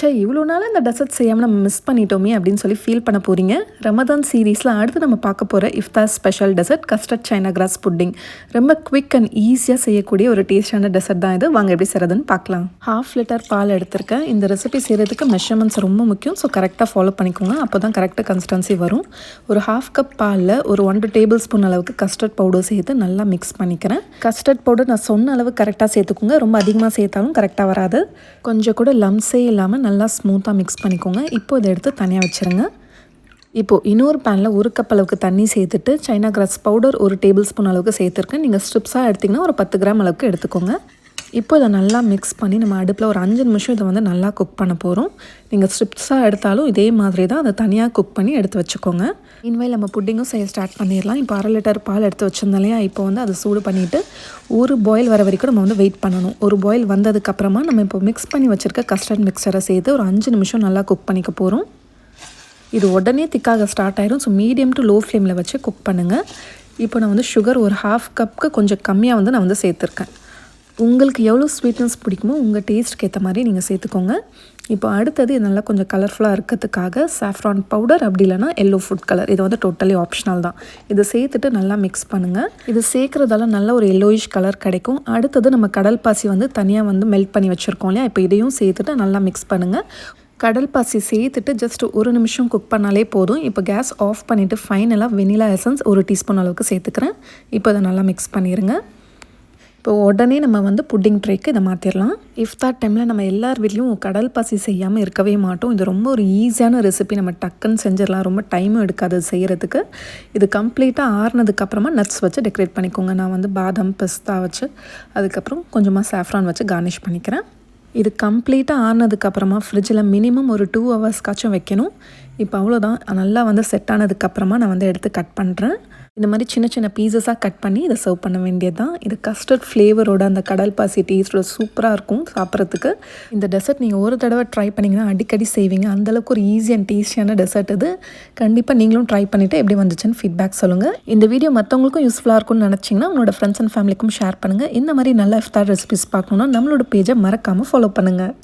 ச்சே இவ்வளோ நாள் இந்த டெசர்ட் செய்யாமல் நம்ம மிஸ் பண்ணிட்டோமே அப்படின்னு சொல்லி ஃபீல் பண்ண போகிறீங்க. ரமதான் சீரீஸில் அடுத்து நம்ம பார்க்க போகிற இஃப்தார் special dessert custard China grass pudding. ரொம்ப குவிக் அண்ட் ஈஸியாக செய்யக்கூடிய ஒரு டேஸ்டான டெசர்ட் தான் இது. வாங்க எப்படி செய்கிறதுன்னு பார்க்கலாம். 1/2 லிட்டர் பால் எடுத்திருக்கேன். இந்த ரெசிபி செய்கிறதுக்கு மெஷர்மெண்ட்ஸ் ரொம்ப முக்கியம். ஸோ கரெக்டாக ஃபாலோ பண்ணிக்கோங்க. அப்போ தான் கரெக்டாக கன்சிஸ்டன்சி வரும். ஒரு 1/2 கப் பாலில் ஒரு 1 டேபிள் ஸ்பூன் அளவுக்கு கஸ்டர்ட் பவுடர் சேர்த்து நல்லா மிக்ஸ் பண்ணிக்கிறேன். கஸ்டர்ட் பவுடர் நான் சொன்ன அளவு கரெக்டாக சேர்த்துக்கோங்க. ரொம்ப அதிகமாக சேர்த்தாலும் கரெக்டாக வராது. கொஞ்சம் கூட லம்ஸே இல்லாமல் நல்லா ஸ்மூத்தாக மிக்ஸ் பண்ணிக்கோங்க. இப்போ இதை எடுத்து தனியாக வச்சுருங்க. இப்போது இன்னொரு பேனில் 1 கப் அளவுக்கு தண்ணி சேர்த்துட்டு China cross powder 1 table spoon அளவுக்கு சேர்த்துருக்கேன். நீங்கள் ஸ்ட்ரிப்ஸாக எடுத்திங்கன்னா ஒரு 10 கிராம் அளவுக்கு எடுத்துக்கோங்க. இப்போ இதை நல்லா மிக்ஸ் பண்ணி நம்ம அடுப்பில் ஒரு 5 நிமிஷம் இதை வந்து நல்லா குக் பண்ண போகிறோம். நீங்கள் ஸ்ட்ரிப்ஸாக எடுத்தாலும் இதே மாதிரி தான் அதை தனியாக குக் பண்ணி எடுத்து வச்சுக்கோங்க. இன்வைல் நம்ம புட்டிங்கும் செய்ய ஸ்டார்ட் பண்ணிடலாம். இப்போ 1/2 லிட்டர் பால் எடுத்து வச்சுருந்தோம் இல்லையா, இப்போ வந்து அதை சூடு பண்ணிவிட்டு ஒரு பாயில் வர வரைக்கும் நம்ம வந்து வெயிட் பண்ணணும். ஒரு பாயில் வந்ததுக்கப்புறமா நம்ம இப்போ மிக்ஸ் பண்ணி வச்சுருக்க கஸ்டர்ட் மிக்சரை சேர்த்து ஒரு 5 நிமிஷம் நல்லா குக் பண்ணிக்க போகிறோம். இது உடனே திக்காக ஸ்டார்ட் ஆயிரும். ஸோ மீடியம் டு லோ ஃப்ளேமில் வச்சு குக் பண்ணுங்கள். இப்போ நான் வந்து சுகர் ஒரு 1/2 கப்புக்கு கொஞ்சம் கம்மியாக வந்து நான் வந்து சேர்த்துருக்கேன். உங்களுக்கு எவ்வளோ ஸ்வீட்னஸ் பிடிக்குமோ உங்கள் டேஸ்ட்டுக்கு ஏற்ற மாதிரி நீங்கள் சேர்த்துக்கோங்க. இப்போ அடுத்தது இது நல்லா கொஞ்சம் கலர்ஃபுல்லாக இருக்கிறதுக்காக சாஃப்ரான் பவுடர் அப்படி இல்லைனா எல்லோ ஃபுட் கலர், இது வந்து டோட்டலி ஆப்ஷனல் தான். இதை சேர்த்துட்டு நல்லா மிக்ஸ் பண்ணுங்கள். இது சேர்க்குறதால நல்ல ஒரு எல்லோயிஷ் கலர் கிடைக்கும். அடுத்தது நம்ம கடல் பாசி வந்து தனியாக வந்து மெல்ட் பண்ணி வச்சுருக்கோம் இல்லையா, இப்போ இதையும் சேர்த்துட்டு நல்லா மிக்ஸ் பண்ணுங்கள். கடல் பாசி சேர்த்துட்டு ஜஸ்ட் 1 நிமிஷம் குக் பண்ணாலே போதும். இப்போ கேஸ் ஆஃப் பண்ணிவிட்டு ஃபைனலாக வெனிலா எசன்ஸ் 1 டீஸ்பூன் அளவுக்கு சேர்த்துக்கிறேன். இப்போ இதை நல்லா மிக்ஸ் பண்ணிடுங்க. இப்போ உடனே நம்ம வந்து புட்டிங் ட்ரேக்கு இதை மாற்றிடலாம். இஃப்தார் டைமில் நம்ம எல்லார் வீட்லேயும் கடல் பாசி செய்யாமல் இருக்கவே மாட்டோம். இது ரொம்ப ஒரு ஈஸியான ரெசிபி. நம்ம டக்குன்னு செஞ்சிடலாம். ரொம்ப டைமும் எடுக்காது செய்கிறதுக்கு. இது கம்ப்ளீட்டாக ஆறுனதுக்கப்புறமா நட்ஸ் வச்சு டெக்கரேட் பண்ணிக்கோங்க. நான் வந்து பாதாம் பிஸ்தா வச்சு அதுக்கப்புறம் கொஞ்சமாக சாஃப்ரான் வச்சு கார்னிஷ் பண்ணிக்கிறேன். இது கம்ப்ளீட்டாக ஆறுனதுக்கப்புறமா ஃப்ரிட்ஜில் மினிமம் ஒரு 2 ஹவர்ஸ்க்காச்சும் வைக்கணும். இப்போ அவ்வளோதான். நல்லா வந்து செட் ஆனதுக்கப்புறமா நான் வந்து எடுத்து கட் பண்ணுறேன். இந்த மாதிரி சின்ன சின்ன பீசஸாக கட் பண்ணி இதை சர்வ் பண்ண வேண்டியது தான். இது கஸ்டர்ட் ஃப்ளேவரோட அந்த கடல் பாசி டேஸ்ட்டோட சூப்பராக இருக்கும் சாப்பிட்றதுக்கு. இந்த டெசர்ட் நீங்கள் ஒரு தடவை ட்ரை பண்ணிங்கன்னா அடிக்கடி செய்வீங்க. அந்தளவுக்கு ஒரு ஈஸி அண்ட் டேஸ்டியான டெசர்ட் இது. கண்டிப்பாக நீங்களும் ட்ரை பண்ணிவிட்டு எப்படி வந்துச்சுன்னு ஃபீட்பேக் சொல்லுங்கள். இந்த வீடியோ மற்றவங்களுக்கும் யூஸ்ஃபுல்லாக இருக்கும்னு நினச்சிங்கன்னா உங்களோட ஃப்ரெண்ட்ஸ் அண்ட் ஃபேமிலிக்கும் ஷேர் பண்ணுங்கள். இந்த மாதிரி நல்ல இஃப்தார் ரெசிபிஸ் பார்க்கணுன்னா நம்மளோட பேஜை மறக்காமல் ஃபாலோ பண்ணுங்கள்.